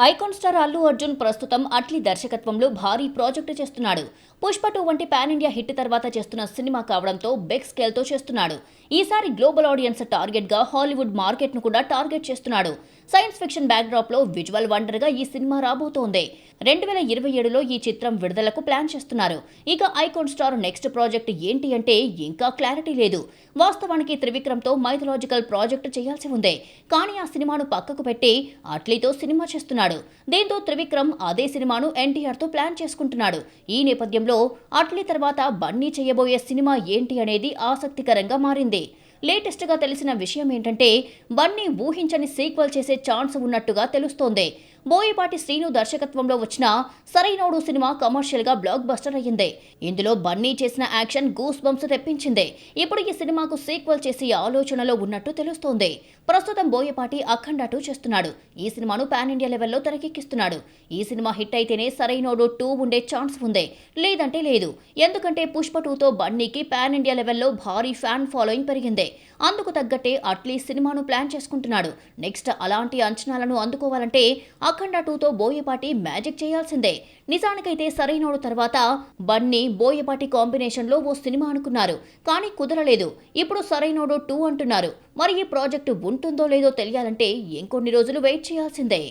Icon star Allu Arjun ప్రస్తుతం అట్లీ దర్శకత్వంలో భారీ ప్రాజెక్టు చేస్తున్నాడు. పుష్ప 2 వంటి పాన్ ఇండియా హిట్ తర్వాత చేస్తున్న సినిమా కావడంతో బిగ్ స్కేల్ తో చేస్తున్నాడు. ఈసారి గ్లోబల్ ఆడియన్స్ టార్గెట్ గా హాలీవుడ్ మార్కెట్ ను కూడా టార్గెట్ చేస్తున్నాడు. సైన్స్ ఫిక్షన్ బ్యాక్ డ్రాప్ లో విజువల్ వండర్ గా ఈ సినిమా రాబోతోంది. 2027లో ఈ చిత్రం విడుదలకు ప్లాన్ చేస్తున్నారు. ఇక ఐకాన్ స్టార్ నెక్స్ట్ ప్రాజెక్ట్ ఏంటి అంటే ఇంకా క్లారిటీ లేదు. వాస్తవానికి త్రివిక్రమ్ తో మైథలాజికల్ ప్రాజెక్ట్ చేయాల్సి ఉంది. కానీ ఆ సినిమాను పక్కకు పెట్టి అట్లీతో సినిమా చేస్తున్నాడు. దీంతో త్రివిక్రమ్ అదే సినిమాను ఎన్టీఆర్ తో ప్లాన్ చేసుకుంటున్నాడు. ఈ నేపథ్యంలో అట్లీ తర్వాత బన్నీ చేయబోయే సినిమా ఏంటి అనేది ఆసక్తికరంగా మారింది. లేటెస్ట్ గా తెలిసిన విషయం ఏంటంటే బన్నీ ఊహించని సీక్వెల్ చేసే ఛాన్స్ ఉన్నట్టుగా తెలుస్తోంది. బోయపాటి శ్రీను దర్శకత్వంలో వచ్చిన సరైనోడు సినిమా కమర్షియల్ గా బ్లాక్ బస్టర్ అయ్యింది. ఇందులో బన్నీ చేసిన యాక్షన్ గూస్ బంప్స్ తెప్పించింది. ఇప్పుడు ఈ సినిమాకు సీక్వెల్ చేసే ఆలోచనలో ఉన్నట్టు తెలుస్తోంది. ప్రస్తుతం బోయపాటి అఖండ 2 చేస్తున్నాడు. ఈ సినిమాను పాన్ ఇండియా లెవెల్లో తెరకెక్కిస్తున్నాడు. ఈ సినిమా హిట్ అయితేనే సరైనోడు 2 ఉండే ఛాన్స్ ఉంది, లేదంటే లేదు. ఎందుకంటే పుష్ప 2తో బన్నీకి పాన్ ఇండియా లెవెల్లో భారీ ఫ్యాన్ ఫాలోయింగ్ పెరిగింది. అందుకు తగ్గట్టే అట్లీ సినిమాను ప్లాన్ చేసుకుంటున్నాడు. నెక్స్ట్ అలాంటి అంచనాలను అందుకోవాలంటే అఖండ 2తో బోయపాటి మ్యాజిక్ చేయాల్సిందే. నిజానికైతే సరైనోడు తర్వాత బన్నీ బోయపాటి కాంబినేషన్లో ఓ సినిమా అనుకున్నారు, కానీ కుదరలేదు. ఇప్పుడు సరైనోడు 2 అంటున్నారు. మరి ఈ ప్రాజెక్టు ఉంటుందో లేదో తెలియాలంటే ఇంకొన్ని రోజులు వెయిట్ చేయాల్సిందే.